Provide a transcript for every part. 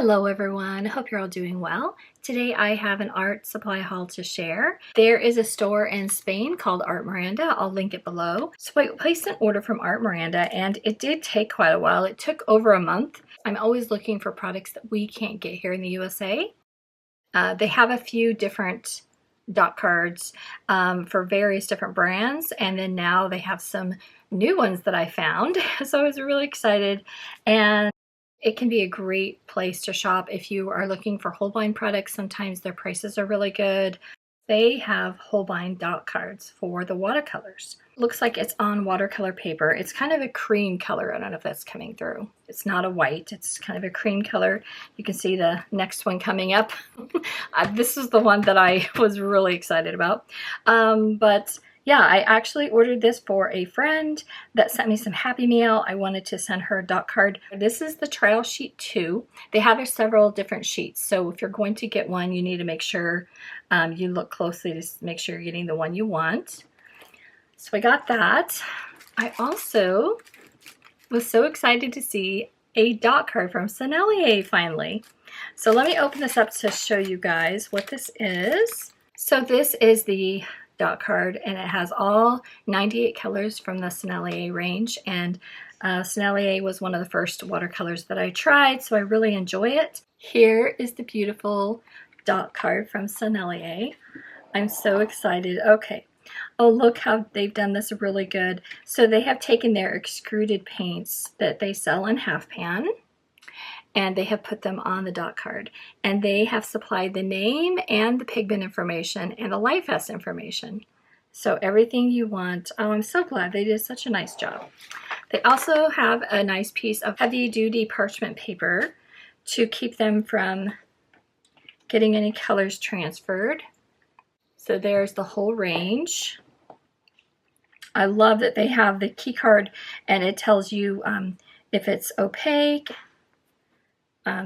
Hello everyone, hope you're all doing well. Today I have an art supply haul to share. There is a store in Spain called Art Miranda. I'll link it below. So I placed an order from Art Miranda and it did take quite a while. It took over a month. I'm always looking for products that we can't get here in the USA. They have a few different dot cards for various different brands, and then now they have some new ones that I found. So I was really excited, and it can be a great place to shop if you are looking for Holbein products. Sometimes their prices are really good. They have Holbein dot cards for the watercolors. Looks like it's on watercolor paper. It's kind of a cream color. I don't know if that's coming through. It's not a white, it's kind of a cream color. You can see the next one coming up. This is the one that I was really excited about. But yeah, I actually ordered this for a friend that sent me some Happy Mail. I wanted to send her a dot card. This is the trial sheet 2. They have several different sheets, so if you're going to get one, you need to make sure you look closely to make sure you're getting the one you want. So I got that. I also was so excited to see a dot card from Sennelier finally. So let me open this up to show you guys what this is. So this is the dot card, and it has all 98 colors from the Sennelier range, and Sennelier was one of the first watercolors that I tried, so I really enjoy it. Here is the beautiful dot card from Sennelier. I'm so excited. Okay. Oh, look how they've done this really good. So they have taken their extruded paints that they sell in half pan, and they have put them on the dot card, and they have supplied the name and the pigment information and the light vest information. So everything you want. Oh, I'm so glad they did such a nice job. They also have a nice piece of heavy duty parchment paper to keep them from getting any colors transferred. So there's the whole range. I love that they have the key card, and it tells you if it's opaque,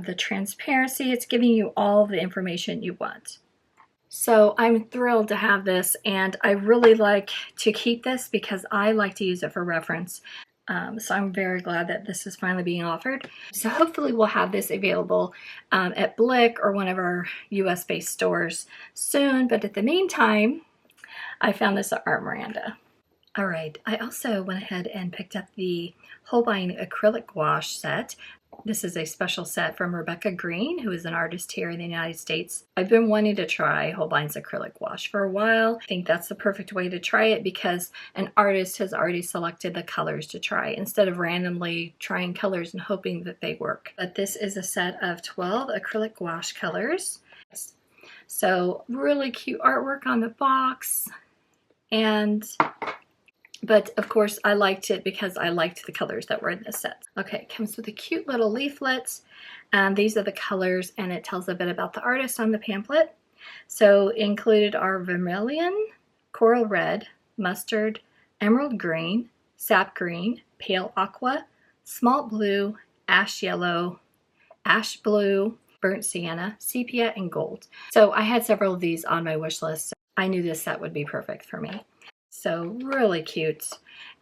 the transparency. It's giving you all the information you want. So I'm thrilled to have this, and I really like to keep this because I like to use it for reference. So I'm very glad that this is finally being offered. So hopefully we'll have this available at Blick or one of our US-based stores soon. But at the meantime, I found this at Art Miranda. All right, I also went ahead and picked up the Holbein Acrylic Gouache set. This is a special set from Rebecca Green, who is an artist here in the United States. I've been wanting to try Holbein's acrylic gouache for a while. I think that's the perfect way to try it because an artist has already selected the colors to try instead of randomly trying colors and hoping that they work. But this is a set of 12 acrylic gouache colors. So really cute artwork on the box, but of course I liked it because I liked the colors that were in this set. Okay, it comes with a cute little leaflet, and these are the colors, and it tells a bit about the artist on the pamphlet. So included are vermilion, coral red, mustard, emerald green, sap green, pale aqua, smalt blue, ash yellow, ash blue, burnt sienna, sepia, and gold. So I had several of these on my wish list. So I knew this set would be perfect for me. So really cute.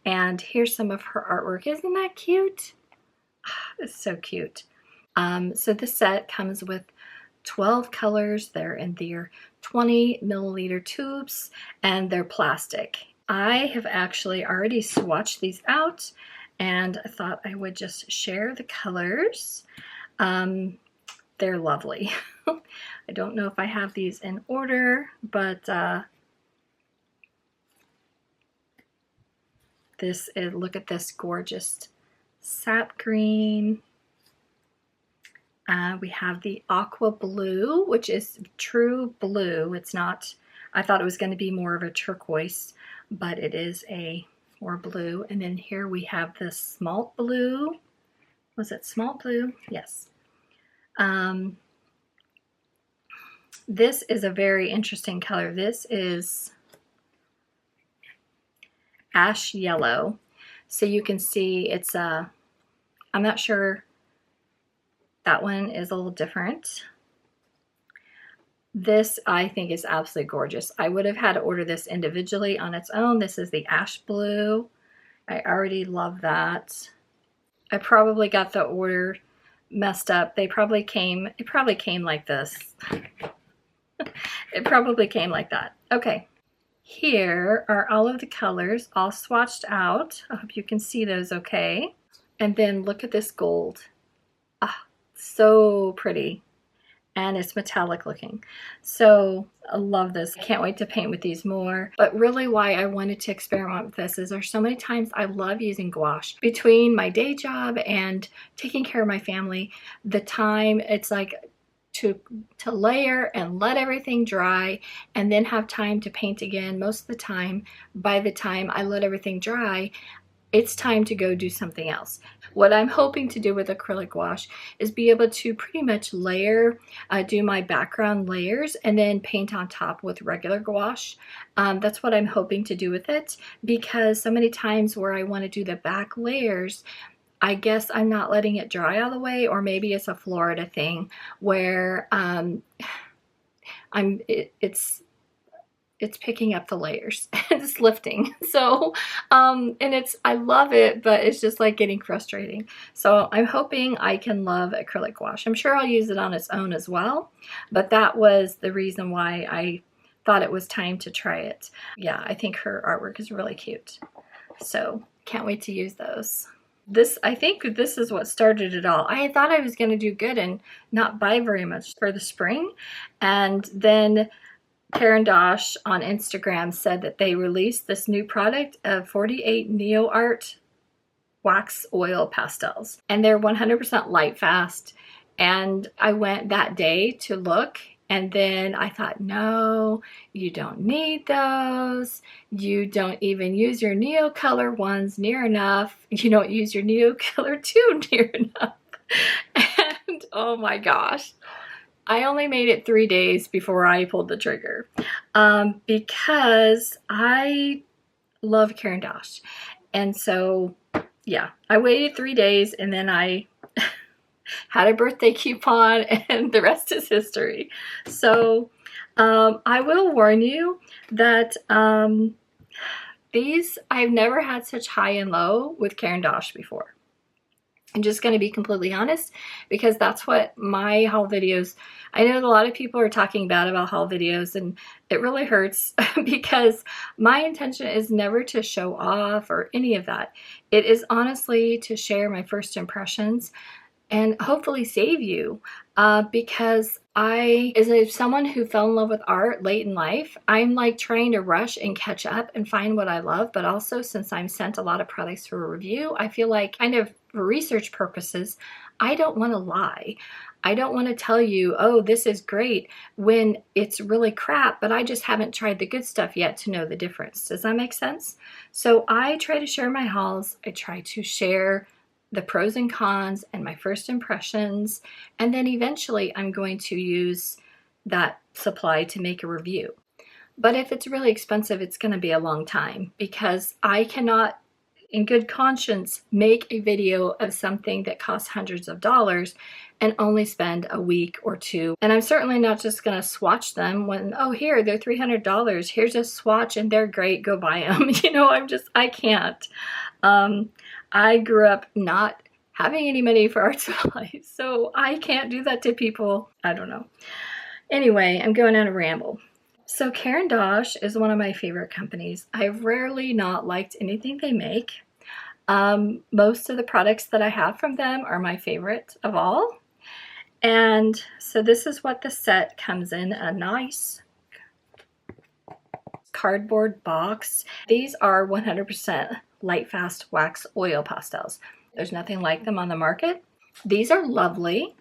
And here's some of her artwork. Isn't that cute? It's so cute. So this set comes with 12 colors. They're in their 20 milliliter tubes, and they're plastic. I have actually already swatched these out, and I thought I would just share the colors. They're lovely. I don't know if I have these in order, but look at this gorgeous sap green. We have the aqua blue, which is true blue. It's not, I thought it was going to be more of a turquoise, but it is a more blue. And then here we have the smalt blue. Was it smalt blue? Yes. This is a very interesting color. This is ash yellow. So you can see it's I'm not sure, that one is a little different. This I think is absolutely gorgeous. I would have had to order this individually on its own. This is the ash blue. I already love that. I probably got the order messed up. It probably came like this. It probably came like that. Okay. Here are all of the colors all swatched out. I hope you can see those okay. And then look at this gold. Ah, so pretty. And it's metallic looking. So I love this. Can't wait to paint with these more. But really why I wanted to experiment with this is there's so many times I love using gouache. Between my day job and taking care of my family, the time it's like to layer and let everything dry and then have time to paint again. Most of the time, by the time I let everything dry, it's time to go do something else. What I'm hoping to do with acrylic gouache is be able to pretty much layer, do my background layers, and then paint on top with regular gouache. That's what I'm hoping to do with it, because so many times where I want to do the back layers, I guess I'm not letting it dry all the way, or maybe it's a Florida thing where it's picking up the layers. It's lifting. So, and I love it, but it's just like getting frustrating. So I'm hoping I can love acrylic gouache. I'm sure I'll use it on its own as well, but that was the reason why I thought it was time to try it. Yeah, I think her artwork is really cute. So can't wait to use those. I think this is what started it all. I thought I was going to do good and not buy very much for the spring. And then Caran on Instagram said that they released this new product of 48 Neoart wax oil pastels, and they're 100% light fast. And I went that day to look, and then I thought, no, you don't need those. You don't even use your Neocolor ones near enough. You don't use your Neocolor 2 near enough. And oh my gosh. I only made it 3 days before I pulled the trigger, because I love Caran. And so, yeah, I waited 3 days, and then I had a birthday coupon, and the rest is history. So I will warn you that I've never had such high and low with Caran before. I'm just going to be completely honest, because that's what my haul videos, I know a lot of people are talking bad about haul videos, and it really hurts because my intention is never to show off or any of that. It is honestly to share my first impressions and hopefully save you, because as someone who fell in love with art late in life, I'm like trying to rush and catch up and find what I love. But also, since I'm sent a lot of products for review, I feel like kind of for research purposes, I don't want to lie. I don't want to tell you, oh, this is great, when it's really crap, but I just haven't tried the good stuff yet to know the difference. Does that make sense? So I try to share my hauls. I try to share the pros and cons and my first impressions, and then eventually I'm going to use that supply to make a review. But if it's really expensive, it's going to be a long time, because I cannot in good conscience make a video of something that costs hundreds of dollars and only spend a week or two. And I'm certainly not just going to swatch them when, oh, here, they're $300. Here's a swatch and they're great, go buy them. You know, I can't. I grew up not having any money for art supplies, so I can't do that to people. I don't know. Anyway, I'm going on a ramble. So Caran is one of my favorite companies. I've rarely not liked anything they make. Most of the products that I have from them are my favorite of all. And so this is what the set comes in, a nice cardboard box. These are 100% light fast wax oil pastels. There's nothing like them on the market. These are lovely,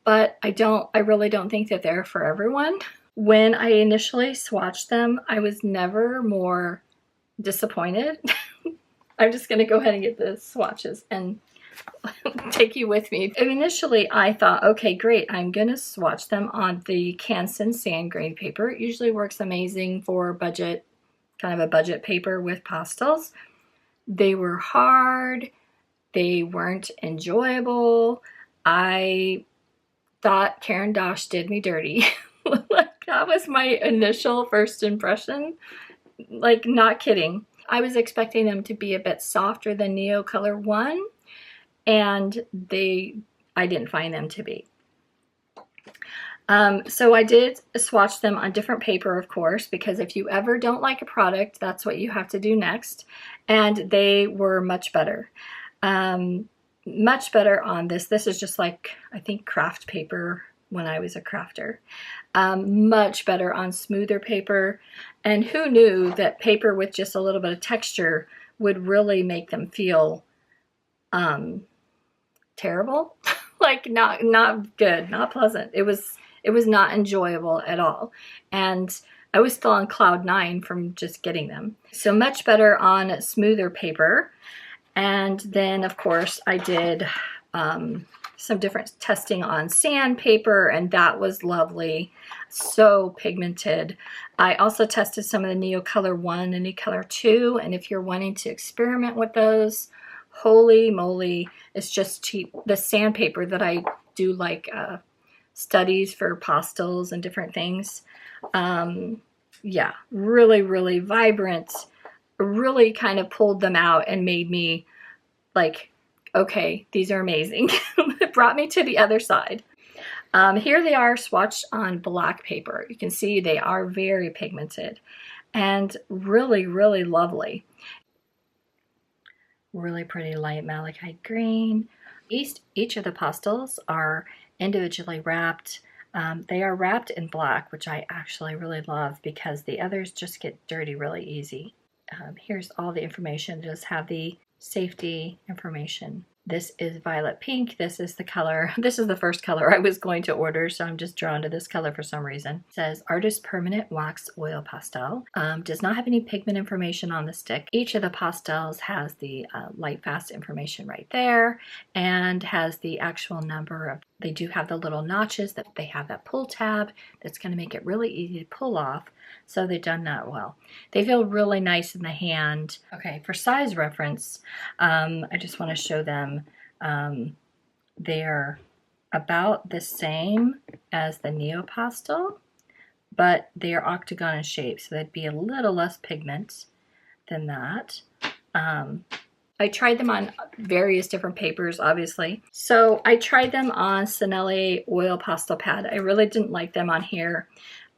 but I really don't think that they're for everyone. When I initially swatched them, I was never more disappointed. I'm just going to go ahead and get the swatches and take you with me. Initially, I thought, okay, great, I'm going to swatch them on the Canson sand grain paper. It usually works amazing for budget, kind of a budget paper with pastels. They were hard. They weren't enjoyable. I thought Caran did me dirty. That was my initial first impression. Like, not kidding. I was expecting them to be a bit softer than Neocolor 1, and they I didn't find them to be. So I did swatch them on different paper, of course, because if you ever don't like a product, that's what you have to do next. And they were much better. Much better on this. This is just like, I think, craft paper when I was a crafter. Much better on smoother paper. And who knew that paper with just a little bit of texture would really make them feel terrible? Like not good, not pleasant. It was not enjoyable at all. And I was still on cloud 9 from just getting them. So much better on smoother paper. And then of course I did some different testing on sandpaper, and that was lovely. So pigmented. I also tested some of the Neocolor 1 and Neocolor 2, and if you're wanting to experiment with those, holy moly, it's just cheap. The sandpaper that I do like studies for pastels and different things. Yeah, really, really vibrant. Really kind of pulled them out and made me like, okay, these are amazing. It brought me to the other side. Here they are swatched on black paper. You can see they are very pigmented and really, really lovely. Really pretty light malachite green. Each of the pastels are individually wrapped. They are wrapped in black, which I actually really love because the others just get dirty really easy. Here's all the information. Just have the safety information. This is violet pink. This is the color. This is the first color I was going to order, so I'm just drawn to this color for some reason. It says Artist Permanent Wax Oil Pastel. Does not have any pigment information on the stick. Each of the pastels has the light fast information right there and has the actual number of, they do have the little notches that they have that pull tab that's going to make it really easy to pull off. So they've done that well. They feel really nice in the hand. Okay, for size reference, I just want to show them they're about the same as the Neopastel, but they are octagon in shape, so they'd be a little less pigment than that. I tried them on various different papers, obviously. So I tried them on Sennelier Oil Pastel Pad. I really didn't like them on here.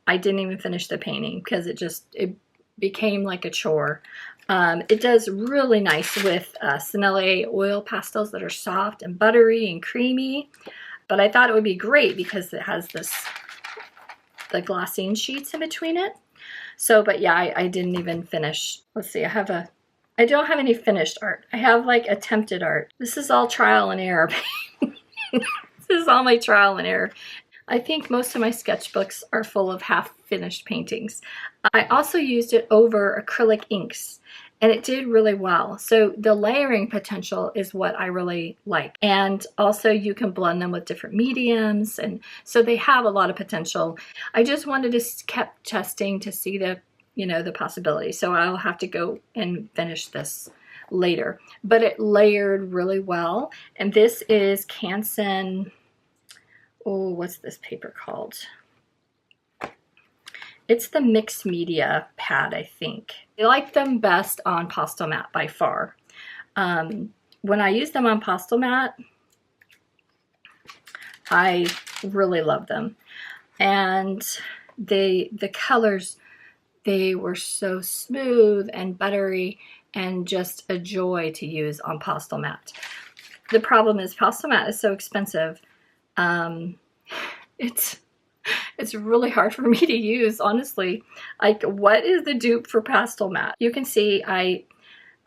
I didn't even finish the painting because it became like a chore. It does really nice with Sennelier oil pastels that are soft and buttery and creamy. But I thought it would be great because it has the glassine sheets in between it. So, but yeah, I didn't even finish. Let's see, I don't have any finished art. I have like attempted art. This is all trial and error. This is all my trial and error. I think most of my sketchbooks are full of half-finished paintings. I also used it over acrylic inks, and it did really well. So the layering potential is what I really like. And also you can blend them with different mediums, and so they have a lot of potential. I just wanted to keep testing to see the, the possibility. So I'll have to go and finish this later. But it layered really well. And this is Canson. Oh, what's this paper called? It's the mixed media pad, I think. I like them best on Pastelmat by far. When I use them on Pastelmat, I really love them. And the colors, they were so smooth and buttery and just a joy to use on Pastelmat. The problem is Pastelmat is so expensive. It's really hard for me to use, honestly. Like, what is the dupe for Pastelmat? You can see I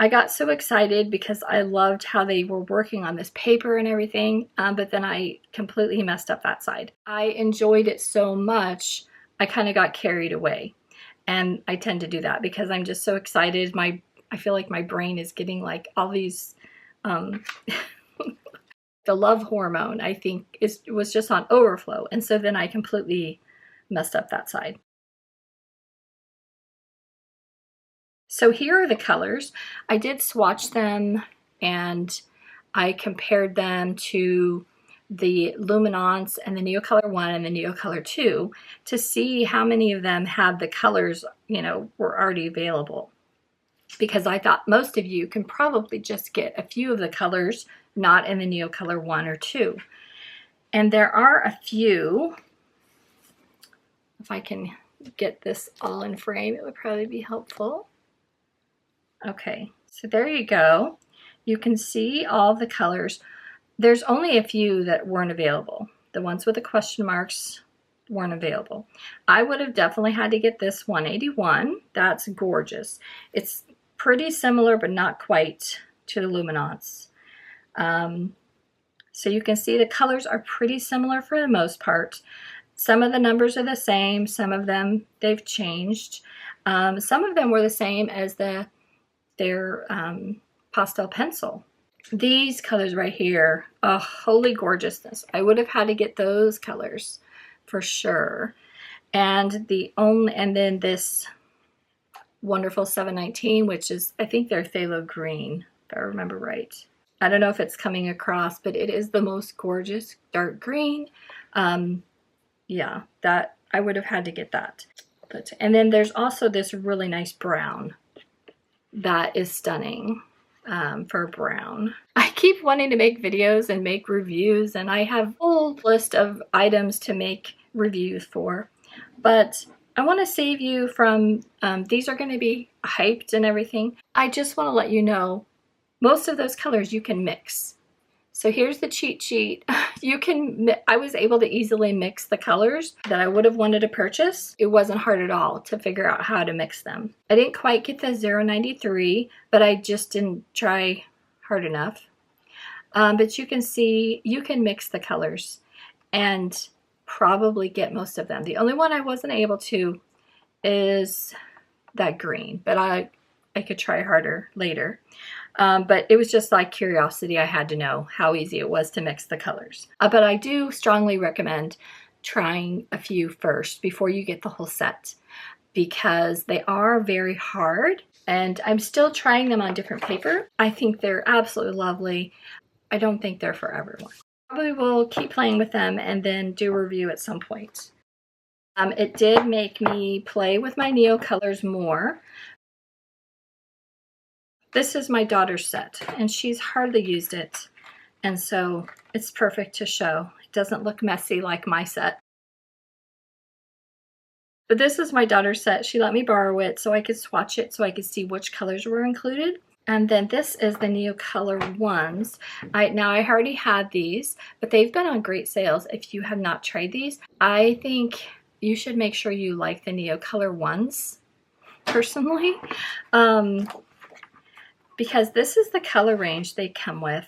got so excited because I loved how they were working on this paper and everything, but then I completely messed up that side. I enjoyed it so much, I kind of got carried away. And I tend to do that because I'm just so excited. I feel like my brain is getting like all these the love hormone, I think, was just on overflow. And so then I completely messed up that side. So here are the colors. I did swatch them and I compared them to the Luminance and the Neocolor 1 and the Neocolor 2 to see how many of them had the colors, were already available. Because I thought most of you can probably just get a few of the colors not in the Neocolor 1 or 2. And there are a few, if I can get this all in frame, it would probably be helpful. Okay, so there you go. You can see all the colors. There's only a few that weren't available. The ones with the question marks weren't available. I would have definitely had to get this 181. That's gorgeous. It's pretty similar, but not quite to the Luminance. So you can see the colors are pretty similar for the most part. Some of the numbers are the same. Some of them they've changed. Some of them were the same as their pastel pencil. These colors right here, oh, holy gorgeousness. I would have had to get those colors for sure. And then this wonderful 719, which is, I think they're phthalo green, if I remember right. I don't know if it's coming across, but it is the most gorgeous dark green. Yeah, that I would have had to get that. And then there's also this really nice brown that is stunning for brown. I keep wanting to make videos and make reviews, and I have a whole list of items to make reviews for, but I want to save you from, these are going to be hyped and everything. I just want to let you know, most of those colors you can mix. So here's the cheat sheet. I was able to easily mix the colors that I would have wanted to purchase. It wasn't hard at all to figure out how to mix them. I didn't quite get the 093, but I just didn't try hard enough. But you can see, you can mix the colors and probably get most of them. The only one I wasn't able to is that green, but I could try harder later. But it was just like curiosity. I had to know how easy it was to mix the colors. But I do strongly recommend trying a few first before you get the whole set, because they are very hard, and I'm still trying them on different paper. I think they're absolutely lovely. I don't think they're for everyone. Probably will keep playing with them and then do a review at some point. It did make me play with my Neocolors more. This is my daughter's set, and she's hardly used it, and so it's perfect to show. It doesn't look messy like my set. But this is my daughter's set. She let me borrow it so I could swatch it so I could see which colors were included. And then this is the Neocolor ones. Now I already had these, but they've been on great sales. If you have not tried these, I think you should make sure you like the Neocolor ones, personally. Because this is the color range they come with.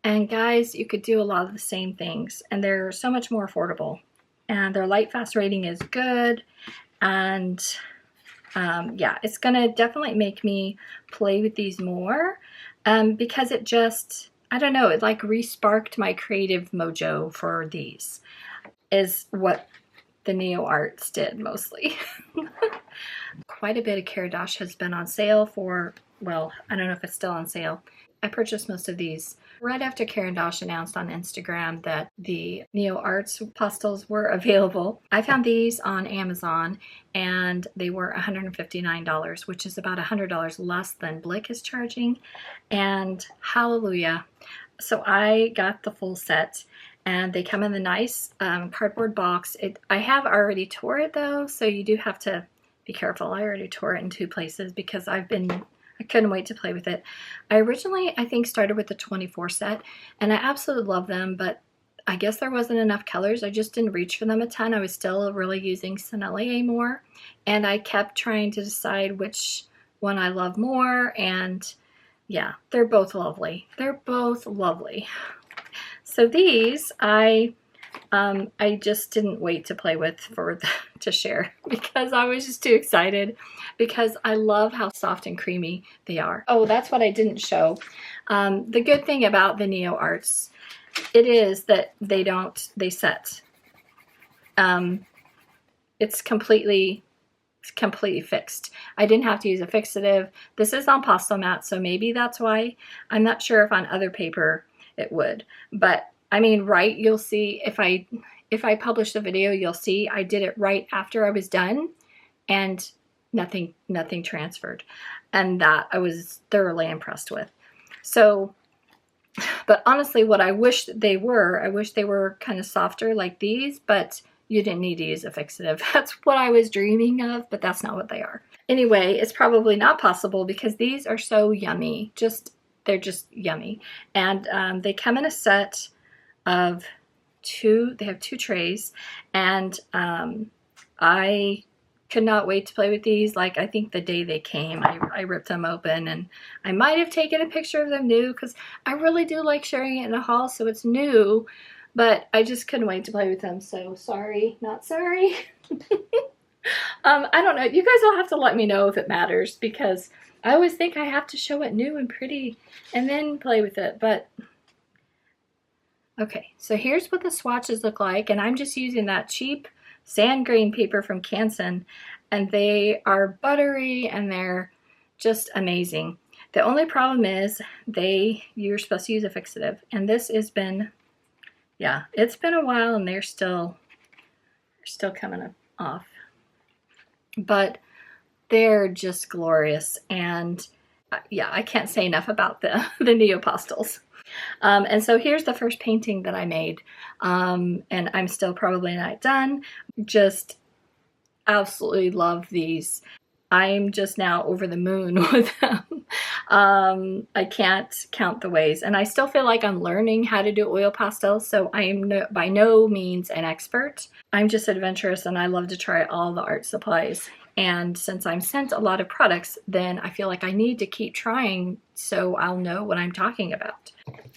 And guys, you could do a lot of the same things, and they're so much more affordable. And their light fast rating is good. And yeah, it's gonna definitely make me play with these more, because it just, I don't know, it like re-sparked my creative mojo for these, is what the Neoarts did mostly. Quite a bit of Caran has been on sale for, well, I don't know if it's still on sale. I purchased most of these right after Caran announced on Instagram that the Neoarts pastels were available. I found these on Amazon, and they were $159, which is about $100 less than Blick is charging, and hallelujah. So I got the full set, and they come in the nice cardboard box. I have already tore it though, so you do have to be careful. I already tore it in 2 places because I couldn't wait to play with it. I originally, I think, started with the 24 set, and I absolutely love them, but I guess there wasn't enough colors. I just didn't reach for them a ton. I was still really using Sennelier more, and I kept trying to decide which one I love more, and yeah, they're both lovely. They're both lovely. So these, I just didn't wait to play with to share, because I was just too excited, because I love how soft and creamy they are. Oh, that's what I didn't show. The good thing about the Neoarts, it is that they set. It's completely fixed. I didn't have to use a fixative. This is on Pastelmat, so maybe that's why. I'm not sure if on other paper it would, but I mean, right, you'll see if I publish the video, you'll see I did it right after I was done, and nothing transferred, and that I was thoroughly impressed with. So But honestly, what I wish they were, I wish they were kind of softer like these, but you didn't need to use a fixative. That's what I was dreaming of, but that's not what they are. Anyway, it's probably not possible because these are so yummy. They're just yummy. And they come in a set of two. They have 2 trays, and I could not wait to play with these. Like, I think the day they came, I ripped them open, and I might have taken a picture of them new because I really do like sharing it in a haul, so it's new, but I just couldn't wait to play with them. So sorry, not sorry. I don't know. You guys will have to let me know if it matters, because I always think I have to show it new and pretty and then play with it, but okay. So here's what the swatches look like, and I'm just using that cheap sand grain paper from Canson, and they are buttery and they're just amazing. The only problem is you're supposed to use a fixative, and this has been, yeah, it's been a while, and they're still coming off, but they're just glorious. And yeah, I can't say enough about the Neopastels. And so here's the first painting that I made, and I'm still probably not done. Just absolutely love these. I'm just now over the moon with them. I can't count the ways, and I still feel like I'm learning how to do oil pastels, so I am by no means an expert. I'm just adventurous, and I love to try all the art supplies. And since I'm sent a lot of products, then I feel like I need to keep trying so I'll know what I'm talking about.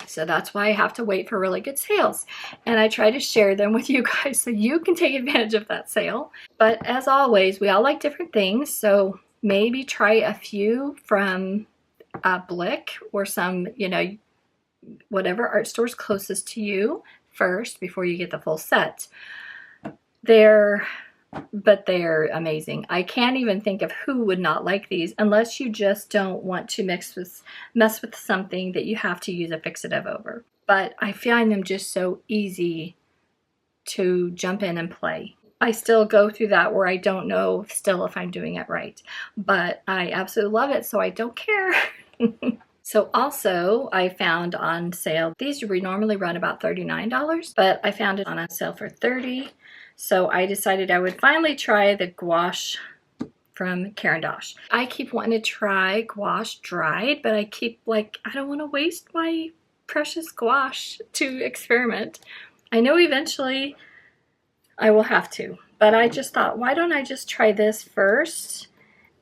So that's why I have to wait for really good sales. And I try to share them with you guys so you can take advantage of that sale. But as always, we all like different things. So maybe try a few from Blick or some, you know, whatever art store's closest to you first before you get the full set. But they're amazing. I can't even think of who would not like these, unless you just don't want to mess with something that you have to use a fixative over. But I find them just so easy to jump in and play. I still go through that where I don't know still if I'm doing it right, but I absolutely love it, so I don't care. So also, I found on sale, these normally run about $39, but I found it on a sale for $30. So I decided I would finally try the Gouache from Caran. I keep wanting to try Gouache dried, but I keep like, I don't want to waste my precious gouache to experiment. I know eventually I will have to, but I just thought, why don't I just try this first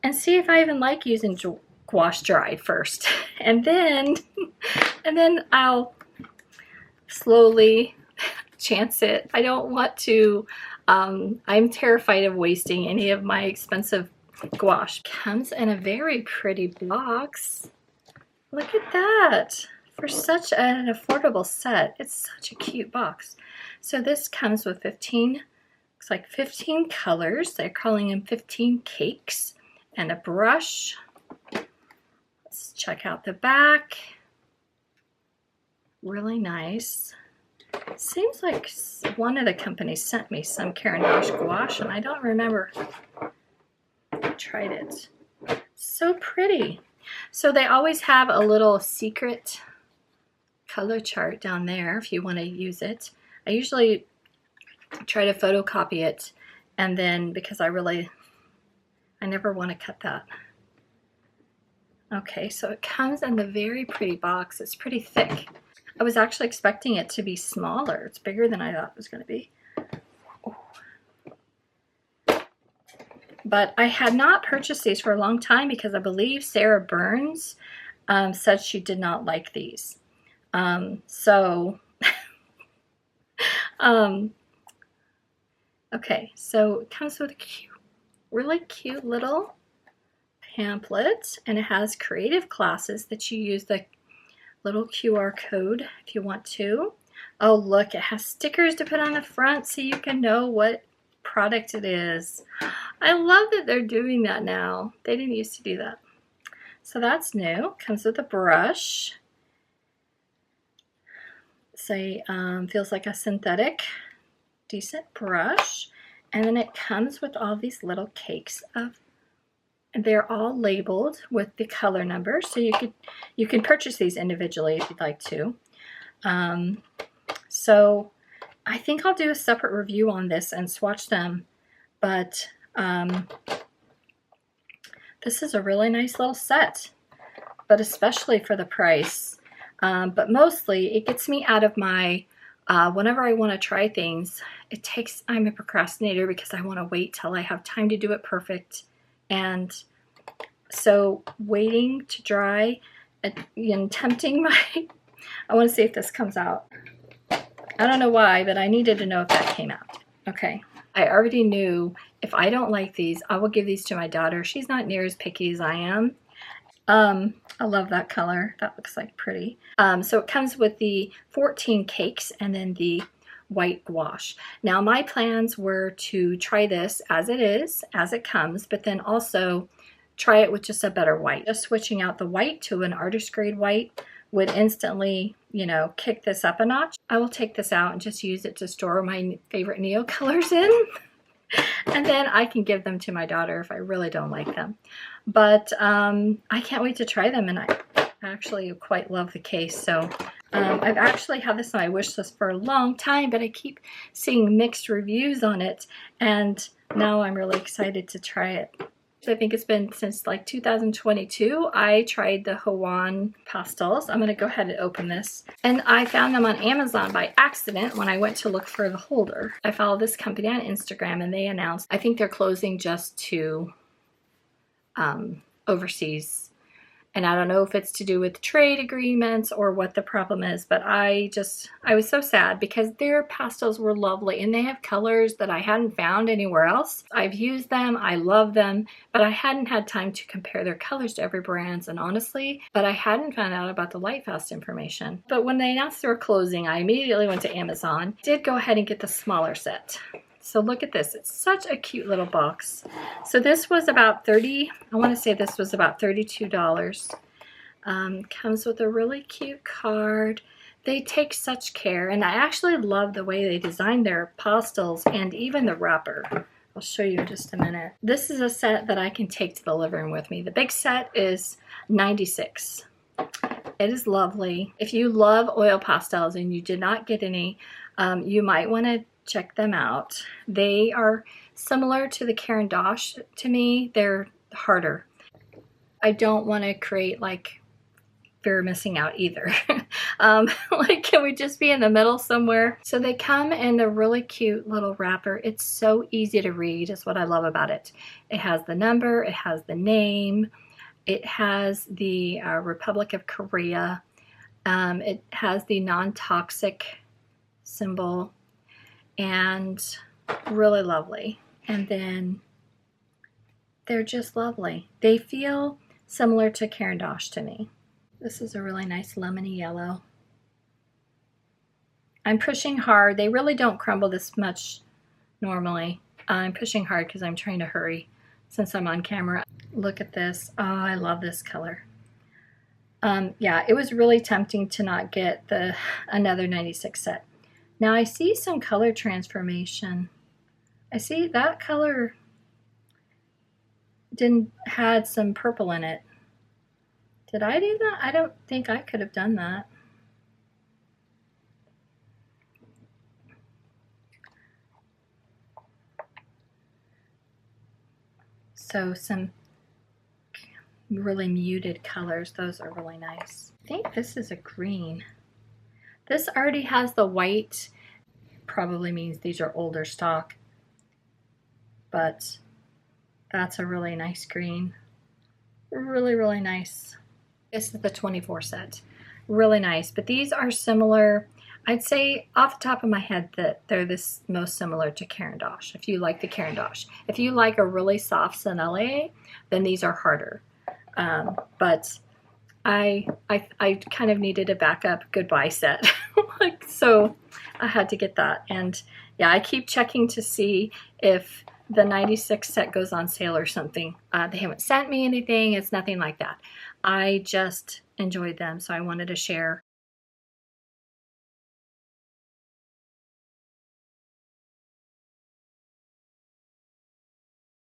and see if I even like using gouache dried first, and then I'll slowly chance it. I don't want to, I'm terrified of wasting any of my expensive gouache. Comes in a very pretty box. Look at that. For such an affordable set, it's such a cute box. So this comes with 15, looks like 15 colors. They're calling them 15 cakes, and a brush. Let's check out the back. Really nice. Seems like one of the companies sent me some Caran gouache, and I don't remember if I tried it. So pretty. So they always have a little secret color chart down there if you want to use it. I usually try to photocopy it, and then because I never want to cut that. Okay, so it comes in the very pretty box. It's pretty thick. I was actually expecting it to be smaller. It's bigger than I thought it was going to be. Oh. But I had not purchased these for a long time because I believe Sarah Burns said she did not like these. Okay, so it comes with a really cute little pamphlet, and it has creative classes that you use the little QR code if you want to. Oh, look, it has stickers to put on the front so you can know what product it is. I love that they're doing that now. They didn't used to do that. So that's new. Comes with a brush. Say, feels like a synthetic, decent brush. And then it comes with all these little cakes of, they're all labeled with the color number, so you can purchase these individually if you'd like to. So I think I'll do a separate review on this and swatch them, but this is a really nice little set, but especially for the price. But mostly it gets me out of my, whenever I want to try things, I'm a procrastinator because I want to wait till I have time to do it perfect. And so waiting to dry and tempting my, I want to see if this comes out. I don't know why, but I needed to know if that came out. Okay. I already knew if I don't like these, I will give these to my daughter. She's not near as picky as I am. I love that color. That looks like pretty. So it comes with the 14 cakes and then the white gouache. Now my plans were to try this as it is, as it comes, but then also try it with just a better white. Just switching out the white to an artist grade white would instantly, you know, kick this up a notch. I will take this out and just use it to store my favorite Neocolors in. And then I can give them to my daughter if I really don't like them. But I can't wait to try them, and I actually quite love the case. So I've actually had this on my wish list for a long time, but I keep seeing mixed reviews on it, and now I'm really excited to try it. I think it's been since like 2022 I tried the Holbein pastels. I'm going to go ahead and open this. And I found them on Amazon by accident when I went to look for the holder. I follow this company on Instagram and they announced, I think they're closing just to overseas. And I don't know if it's to do with trade agreements or what the problem is, but I was so sad because their pastels were lovely and they have colors that I hadn't found anywhere else. I've used them, I love them, but I hadn't had time to compare their colors to every brand, and honestly, but I hadn't found out about the Lightfast information. But when they announced they were closing, I immediately went to Amazon, did go ahead and get the smaller set. So look at this. It's such a cute little box. So this was about I want to say this was about $32. Comes with a really cute card. They take such care, and I actually love the way they designed their pastels and even the wrapper. I'll show you in just a minute. This is a set that I can take to the living room with me. The big set is $96. It is lovely. If you love oil pastels and you did not get any, you might want to check them out. They are similar to the Caran to me. They're harder. I don't want to create like fear of missing out either. Like, can we just be in the middle somewhere? So they come in a really cute little wrapper. It's so easy to read is what I love about it. It has the number, it has the name, it has the Republic of Korea, it has the non-toxic symbol, and really lovely. And then they're just lovely. They feel similar to Caran to me. This is a really nice lemony yellow. I'm pushing hard. They really don't crumble this much normally. I'm pushing hard because I'm trying to hurry since I'm on camera. Look at this. Oh, I love this color. Yeah, it was really tempting to not get another 96 set. Now I see some color transformation. I see that color had some purple in it. Did I do that? I don't think I could have done that. So some really muted colors. Those are really nice. I think this is a green. This already has the white. Probably means these are older stock, but that's a really nice green. Really, really nice. This is the 24 set. Really nice, but these are similar. I'd say off the top of my head that they're most similar to Caran. If you like the Caran. If you like a really soft Sennelier, then these are harder. But I kind of needed a backup goodbye set. Like, so I had to get that. And yeah, I keep checking to see if the 96 set goes on sale or something. They haven't sent me anything. It's nothing like that. I just enjoyed them, so I wanted to share.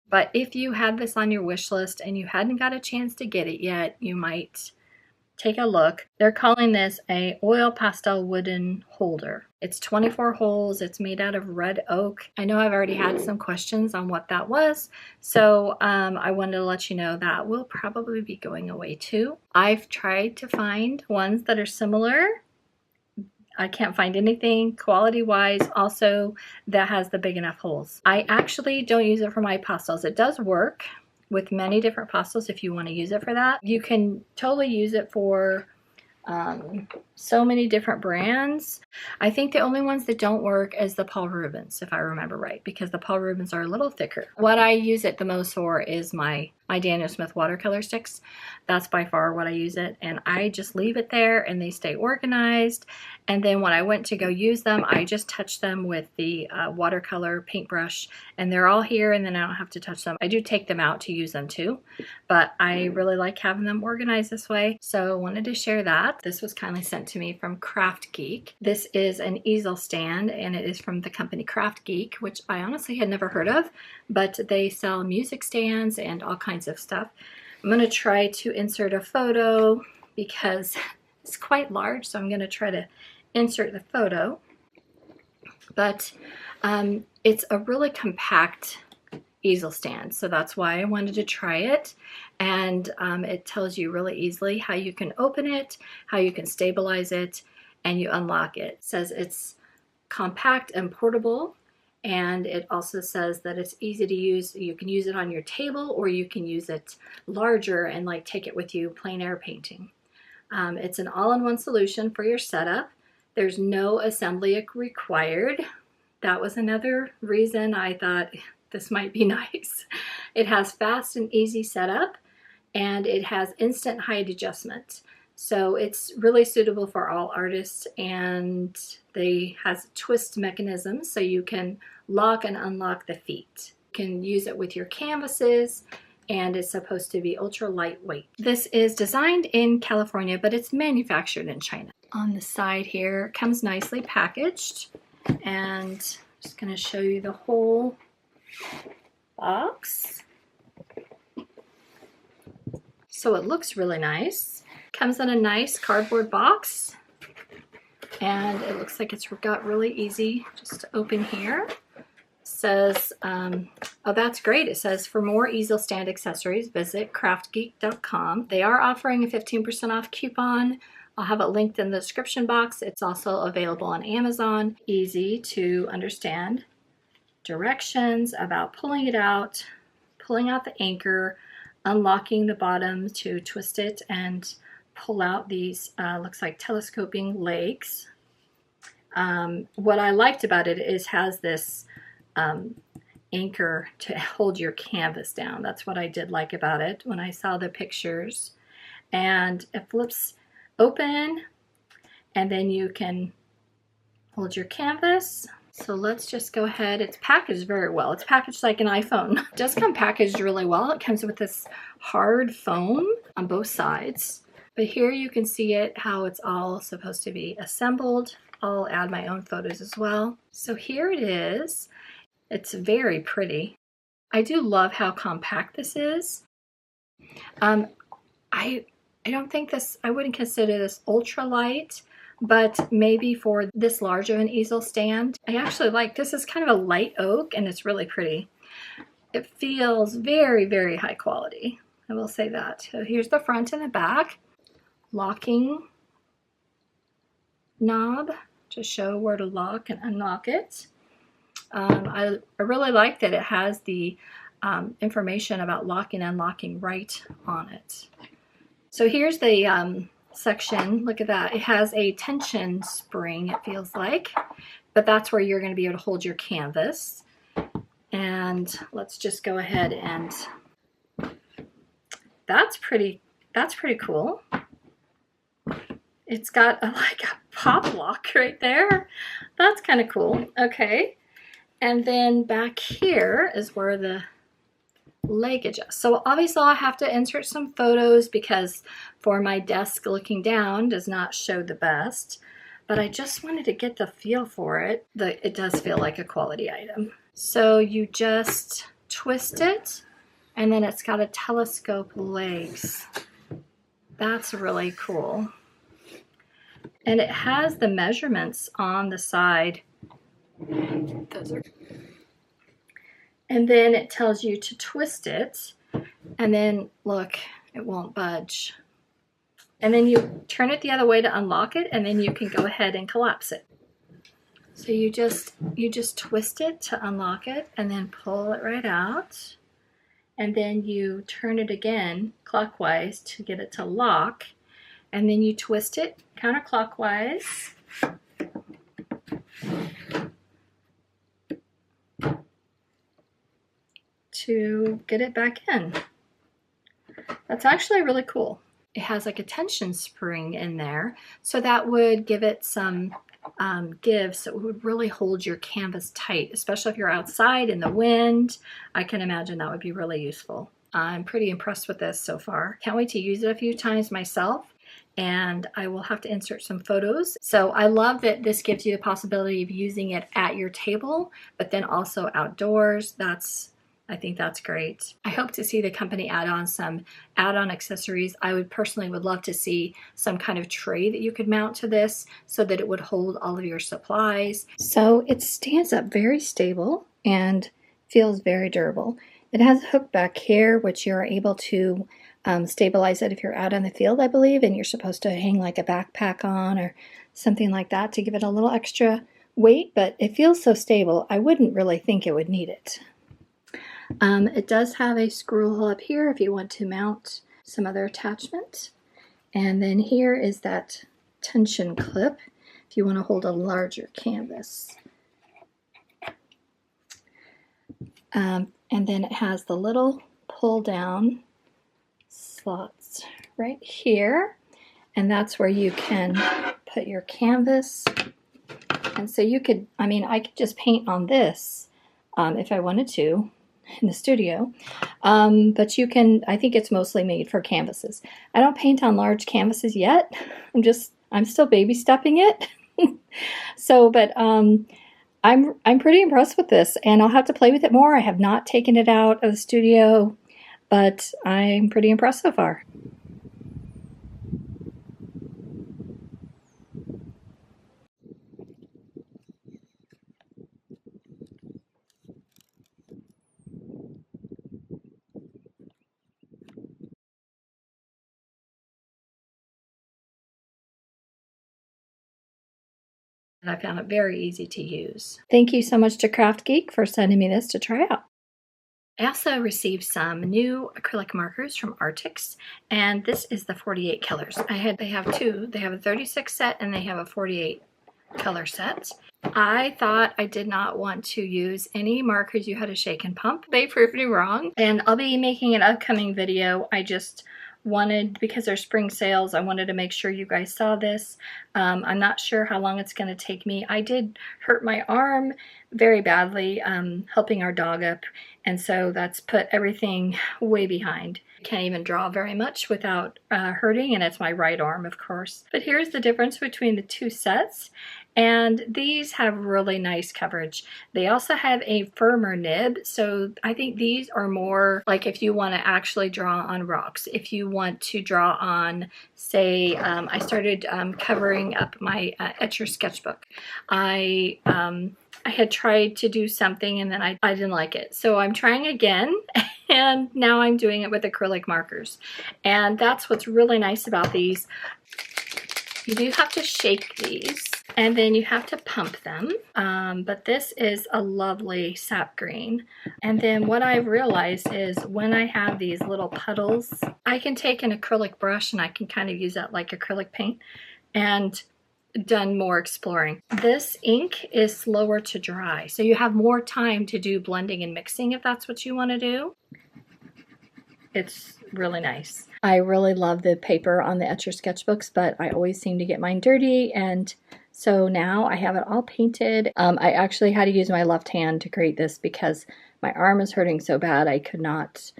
But if you had this on your wish list and you hadn't got a chance to get it yet, you might take a look. They're calling this a oil pastel wooden holder. It's 24 holes. It's made out of red oak. I know I've already had some questions on what that was, so I wanted to let you know that will probably be going away too. I've tried to find ones that are similar. I can't find anything quality-wise also that has the big enough holes. I actually don't use it for my pastels. It does work with many different pastels if you want to use it for that. You can totally use it for so many different brands. I think the only ones that don't work is the Paul Rubens, if I remember right, because the Paul Rubens are a little thicker. What I use it the most for is my Daniel Smith watercolor sticks. That's by far what I use it, and I just leave it there and they stay organized. And then when I went to go use them, I just touch them with the watercolor paintbrush, and they're all here, and then I don't have to touch them. I do take them out to use them too, but I really like having them organized this way, so I wanted to share that. This was kindly sent to me from KraftGeek. This is an easel stand, and it is from the company KraftGeek, which I honestly had never heard of, but they sell music stands and all kinds of stuff. I'm going to try to insert a photo because it's quite large, so I'm going to try to insert the photo. But it's a really compact easel stand, so that's why I wanted to try it. And it tells you really easily how you can open it, how you can stabilize it, and you unlock it. It says it's compact and portable, and it also says that it's easy to use. You can use it on your table, or you can use it larger and like take it with you plein air painting. It's an all-in-one solution for your setup. There's no assembly required. That was another reason I thought this might be nice. It has fast and easy setup, and it has instant height adjustment. So it's really suitable for all artists, and they has twist mechanisms so you can lock and unlock the feet. You can use it with your canvases, and it's supposed to be ultra lightweight. This is designed in California, but it's manufactured in China. On the side here, it comes nicely packaged, and I'm just going to show you the whole box. So it looks really nice. Comes in a nice cardboard box, and it looks like it's got really easy just to open here. Says, oh, that's great. It says, for more easel stand accessories, visit craftgeek.com. They are offering a 15% off coupon. I'll have it linked in the description box. It's also available on Amazon. Easy to understand directions about pulling it out, pulling out the anchor, unlocking the bottom to twist it and pull out these, looks like telescoping legs. What I liked about it is has this anchor to hold your canvas down. That's what I did like about it when I saw the pictures. And it flips open, and then you can hold your canvas. So let's just go ahead. It's packaged very well. It's packaged like an iPhone. It does come packaged really well. It comes with this hard foam on both sides. But here you can see it, how it's all supposed to be assembled. I'll add my own photos as well. So here it is. It's very pretty. I do love how compact this is. I don't think this, I wouldn't consider this ultra light, but maybe for this large of an easel stand, I actually like this. Is kind of a light oak, and it's really pretty. It feels very, very high quality. I will say that. So here's the front and the back. Locking knob to show where to lock and unlock it. I really like that it has the information about locking and unlocking right on it. So here's the section. Look at that. It has a tension spring, it feels like, but that's where you're going to be able to hold your canvas. And let's just go ahead, and that's pretty cool. It's got like a pop lock right there. That's kind of cool. Okay. And then back here is where the leg adjusts. So obviously I'll have to insert some photos because for my desk looking down does not show the best, but I just wanted to get the feel for it. It does feel like a quality item. So you just twist it, and then it's got a telescope legs. That's really cool. And it has the measurements on the side. And then it tells you to twist it. And then look, it won't budge. And then you turn it the other way to unlock it, and then you can go ahead and collapse it. So you just twist it to unlock it and then pull it right out. And then you turn it again clockwise to get it to lock. And then you twist it counterclockwise. To get it back in. That's actually really cool. It has like a tension spring in there, so that would give it some give, so it would really hold your canvas tight, especially if you're outside in the wind. I can imagine that would be really useful. I'm pretty impressed with this so far. Can't wait to use it a few times myself, and I will have to insert some photos. So I love that this gives you the possibility of using it at your table, but then also outdoors. I think that's great. I hope to see the company add on some add-on accessories. I would personally love to see some kind of tray that you could mount to this so that it would hold all of your supplies. So it stands up very stable and feels very durable. It has a hook back here, which you're able to stabilize it if you're out in the field, I believe, and you're supposed to hang like a backpack on or something like that to give it a little extra weight, but it feels so stable, I wouldn't really think it would need it. It does have a screw hole up here if you want to mount some other attachment. And then here is that tension clip if you want to hold a larger canvas. And then it has the little pull down slots right here. And that's where you can put your canvas. And so you could, I could just paint on this if I wanted to in the studio, but you can, I think it's mostly made for canvases. I don't paint on large canvases yet. I'm still baby stepping it. So, but I'm pretty impressed with this, and I'll have to play with it more. I have not taken it out of the studio, but I'm pretty impressed so far. And I found it very easy to use. Thank you so much to KraftGeek for sending me this to try out. I also received some new acrylic markers from Arrtx, and this is the 48 colors. They have two. They have a 36 set and they have a 48 color set. I thought I did not want to use any markers you had to shake and pump. They proved me wrong, and I'll be making an upcoming video. I just wanted, because they're spring sales, I wanted to make sure you guys saw this. I'm not sure how long it's going to take me. I did hurt my arm very badly helping our dog up, and so that's put everything way behind. I can't even draw very much without hurting, and it's my right arm, of course. But here's the difference between the two sets. And these have really nice coverage. They also have a firmer nib, so I think these are more like if you want to actually draw on rocks. If you want to draw on, say, I started covering up my Etcher sketchbook. I had tried to do something and then I didn't like it. So I'm trying again, and now I'm doing it with acrylic markers. And that's what's really nice about these. You do have to shake these, and then you have to pump them, but this is a lovely sap green. And then what I've realized is when I have these little puddles, I can take an acrylic brush and I can kind of use that like acrylic paint and done more exploring. This ink is slower to dry, so you have more time to do blending and mixing if that's what you want to do. It's really nice. I really love the paper on the Etcher sketchbooks, but I always seem to get mine dirty, and so now I have it all painted. I actually had to use my left hand to create this because my arm is hurting so bad I could not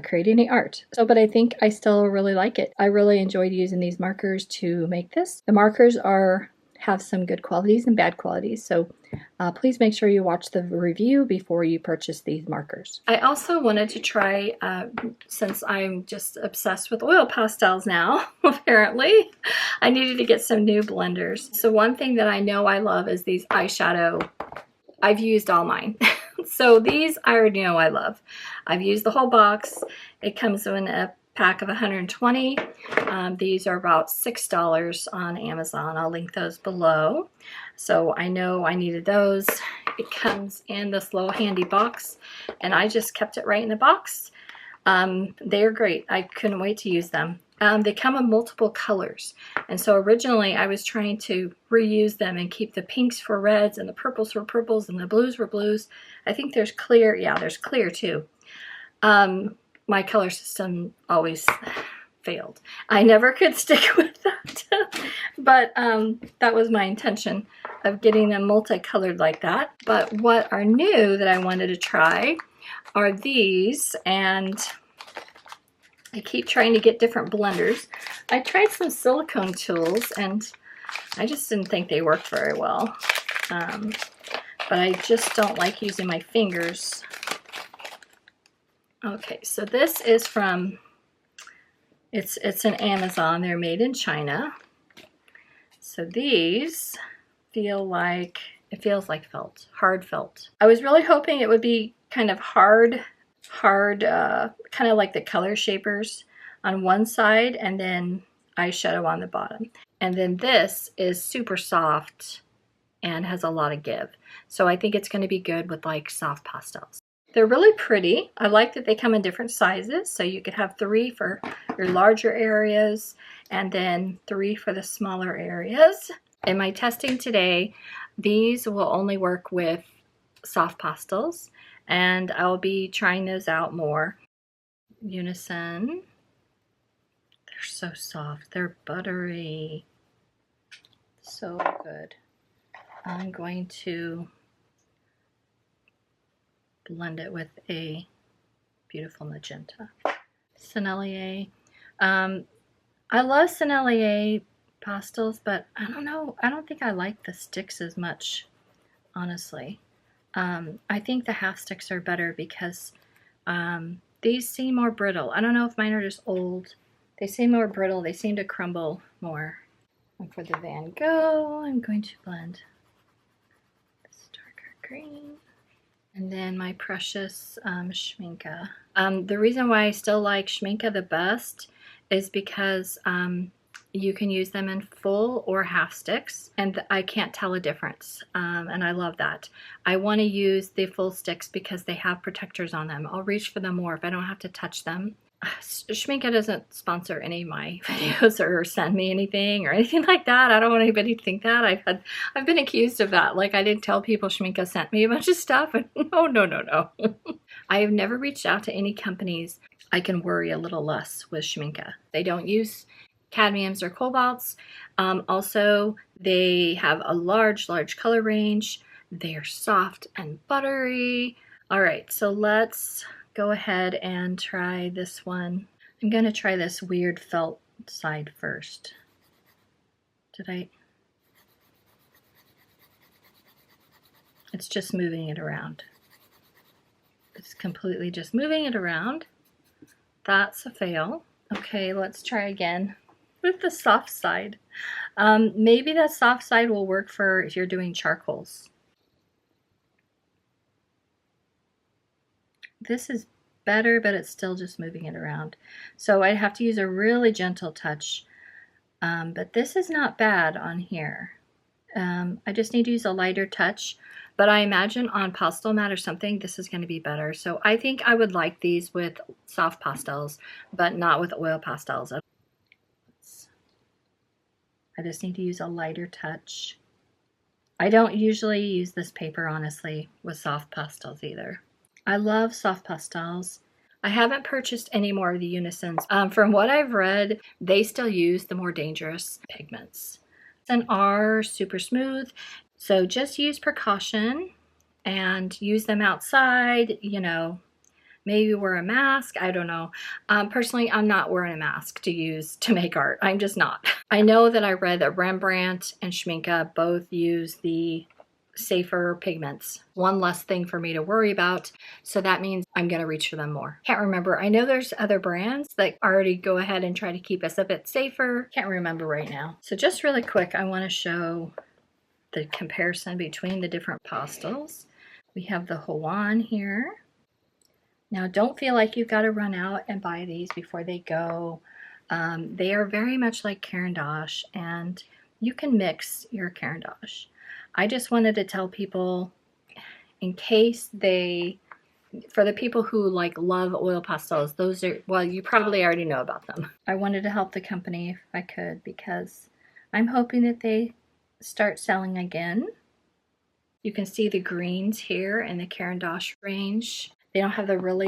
create any art. So, but I think I still really like it. I really enjoyed using these markers to make this. The markers are have some good qualities and bad qualities. So please make sure you watch the review before you purchase these markers. I also wanted to try, since I'm just obsessed with oil pastels now, apparently, I needed to get some new blenders. So one thing that I know I love is these eyeshadow. I've used all mine. So these I already know I love. I've used the whole box. It comes in a pack of 120. These are about $6 on Amazon. I'll link those below. So I know I needed those. It comes in this little handy box, and I just kept it right in the box. They are great. I couldn't wait to use them. They come in multiple colors, and so originally I was trying to reuse them and keep the pinks for reds and the purples for purples and the blues for blues. I think there's clear. Yeah, there's clear too. My color system always failed. I never could stick with that. But that was my intention of getting them multicolored like that. But what are new that I wanted to try are these, and I keep trying to get different blenders. I tried some silicone tools and I just didn't think they worked very well. But I just don't like using my fingers. Okay, so this is from, it's an Amazon. They're made in China. So these feel like, it feels like felt, hard felt. I was really hoping it would be kind of hard, kind of like the color shapers on one side and then eyeshadow on the bottom. And then this is super soft and has a lot of give. So I think it's going to be good with like soft pastels. They're really pretty. I like that they come in different sizes. So you could have 3 for your larger areas and then 3 for the smaller areas. In my testing today, these will only work with soft pastels, and I'll be trying those out more. Unison. They're so soft. They're buttery. So good. I'm going to blend it with a beautiful magenta. Sennelier. I love Sennelier pastels, but I don't know. I don't think I like the sticks as much, honestly. I think the half sticks are better because these seem more brittle. I don't know if mine are just old. They seem more brittle. They seem to crumble more. And for the Van Gogh, I'm going to blend this darker green. And then my precious Schmincke. The reason why I still like Schmincke the best is because you can use them in full or half sticks, and I can't tell a difference, and I love that. I want to use the full sticks because they have protectors on them. I'll reach for them more if I don't have to touch them. Schmincke doesn't sponsor any of my videos or send me anything or anything like that. I don't want anybody to think that. I've been accused of that. Like I didn't tell people Schmincke sent me a bunch of stuff. And no. I have never reached out to any companies. I can worry a little less with Schmincke. They don't use cadmiums or cobalts. Also, they have a large color range. They're soft and buttery. All right, so let's go ahead and try this one. I'm going to try this weird felt side first. It's just moving it around. It's completely just moving it around. That's a fail. Okay, let's try again with the soft side. Maybe that soft side will work for if you're doing charcoals. This is better, but it's still just moving it around. So I have to use a really gentle touch. But this is not bad on here. I just need to use a lighter touch. But I imagine on Pastelmat or something, this is going to be better. So I think I would like these with soft pastels, but not with oil pastels. I just need to use a lighter touch. I don't usually use this paper, honestly, with soft pastels either. I love soft pastels. I haven't purchased any more of the Unisons. From what I've read, they still use the more dangerous pigments. And are super smooth. So just use precaution and use them outside, you know, maybe wear a mask. I don't know. Personally, I'm not wearing a mask to use to make art. I'm just not. I know that I read that Rembrandt and Schmincke both use the safer pigments. One less thing for me to worry about. So that means I'm going to reach for them more. Can't remember. I know there's other brands that already go ahead and try to keep us a bit safer. Can't remember right now. So just really quick, I want to show the comparison between the different pastels. We have the Holbein here. Now don't feel like you've got to run out and buy these before they go. They are very much like Caran d'Ache, and you can mix your Caran d'Ache. I just wanted to tell people, in case for the people who like love oil pastels, those are, well, you probably already know about them. I wanted to help the company if I could, because I'm hoping that they start selling again. You can see the greens here in the Caran d'Ache range. They don't have the really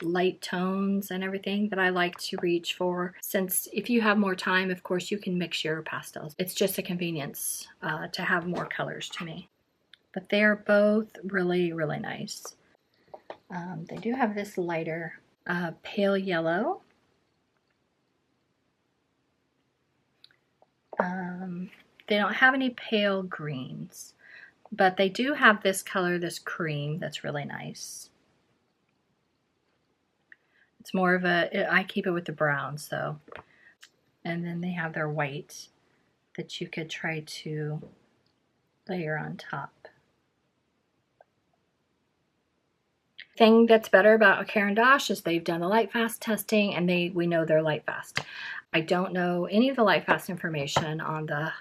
light tones and everything that I like to reach for. Since if you have more time, of course, you can mix your pastels. It's just a convenience to have more colors to me. But they are both really, really nice. They do have this lighter pale yellow. They don't have any pale greens, but they do have this color, this cream, that's really nice. It's more of a, I keep it with the brown, so. And then they have their white that you could try to layer on top. Thing that's better about Caran d'Ache is they've done the light fast testing, and we know they're light fast. I don't know any of the light fast information on the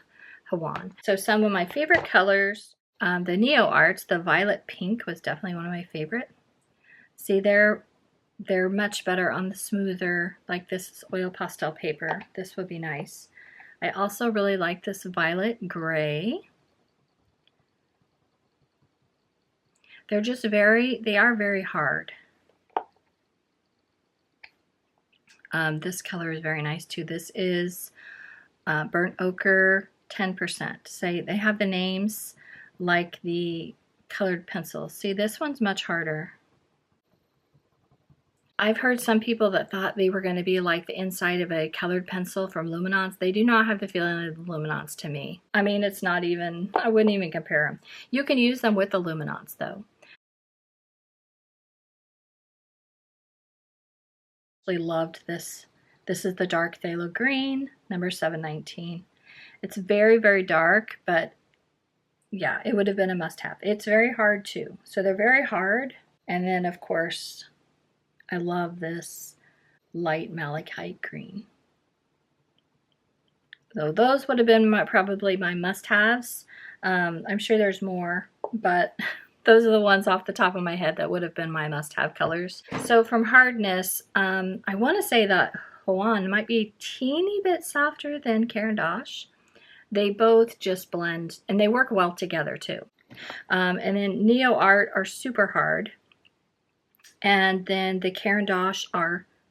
Holbein. So some of my favorite colors, the Neoart, the violet pink was definitely one of my favorite. See, they're much better on the smoother, like this oil pastel paper. This would be nice. I also really like this violet gray. They're just they are very hard. This color is very nice too. This is burnt ochre 10%. Say they have the names like the colored pencils. See, this one's much harder. I've heard some people that thought they were going to be like the inside of a colored pencil from Luminance. They do not have the feeling of the Luminance to me. I mean, it's not even, I wouldn't even compare them. You can use them with the Luminance though. I loved this. This is the dark phthalo green, number 719. It's very, very dark, but yeah, it would have been a must-have. It's very hard too. So they're very hard. And then of course, I love this light malachite green. So those would have been probably my must-haves. I'm sure there's more, but those are the ones off the top of my head that would have been my must-have colors. So from hardness, I want to say that Holbein might be a teeny bit softer than Caran d'Ache. They both just blend, and they work well together too. And then Neoart are super hard. And then the Caran d'Ache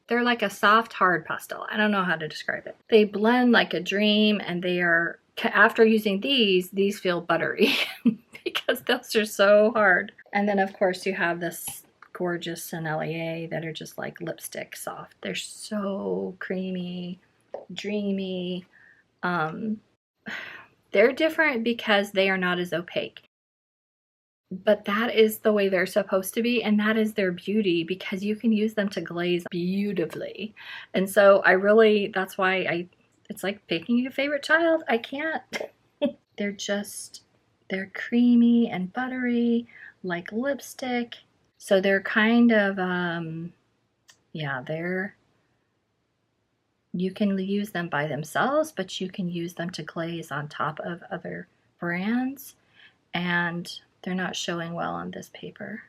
they're like a soft, hard pastel. I don't know how to describe it. They blend like a dream, and they are, after using these feel buttery because those are so hard. And then of course you have this gorgeous Sennelier that are just like lipstick soft. They're so creamy, dreamy. They're different because they are not as opaque. But that is the way they're supposed to be, and that is their beauty, because you can use them to glaze beautifully. And so that's why it's like picking your favorite child. I can't. They're creamy and buttery, like lipstick. So they're kind of, yeah, you can use them by themselves, but you can use them to glaze on top of other brands, and they're not showing well on this paper.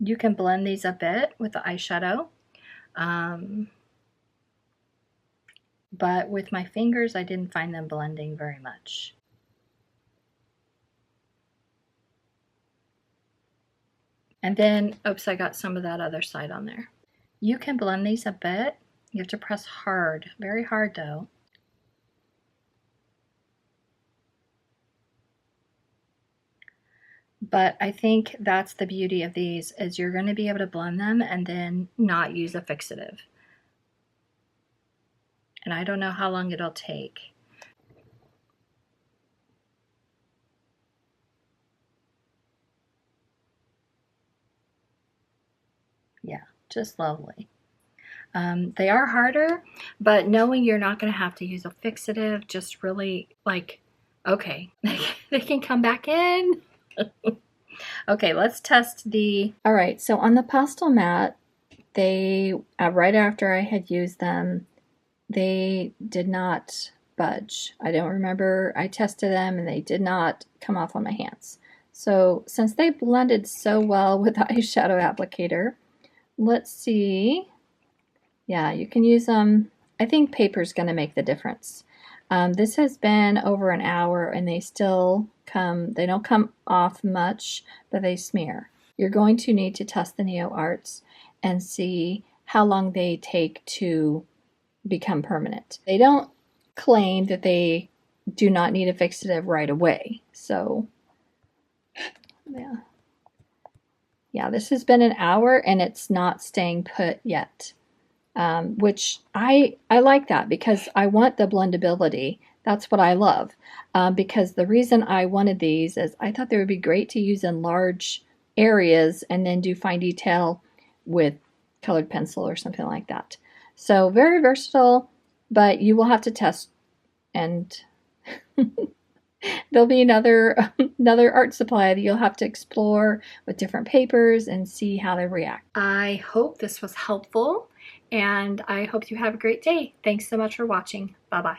You can blend these a bit with the eyeshadow, but with my fingers I didn't find them blending very much. And then, oops, I got some of that other side on there. You can blend these a bit. You have to press hard, very hard though. But I think that's the beauty of these, is you're going to be able to blend them and then not use a fixative. And I don't know how long it'll take. Yeah, just lovely. They are harder, but knowing you're not going to have to use a fixative, just really like, okay, they can come back in. Okay, let's test the, all right, so on the Pastelmat, they, right after I had used them, they did not budge. I don't remember, I tested them and they did not come off on my hands. So since they blended so well with the eyeshadow applicator, let's see. Yeah, you can use them. I think paper's going to make the difference. This has been over an hour and they still come, they don't come off much, but they smear. You're going to need to test the Neoarts and see how long they take to become permanent. They don't claim that they do not need a fixative right away. So, yeah, this has been an hour and it's not staying put yet. Which I like that because I want the blendability. That's what I love. Because the reason I wanted these is I thought they would be great to use in large areas and then do fine detail with colored pencil or something like that. So very versatile, but you will have to test, and there'll be another art supply that you'll have to explore with different papers and see how they react. I hope this was helpful, and I hope you have a great day. Thanks so much for watching. Bye-bye.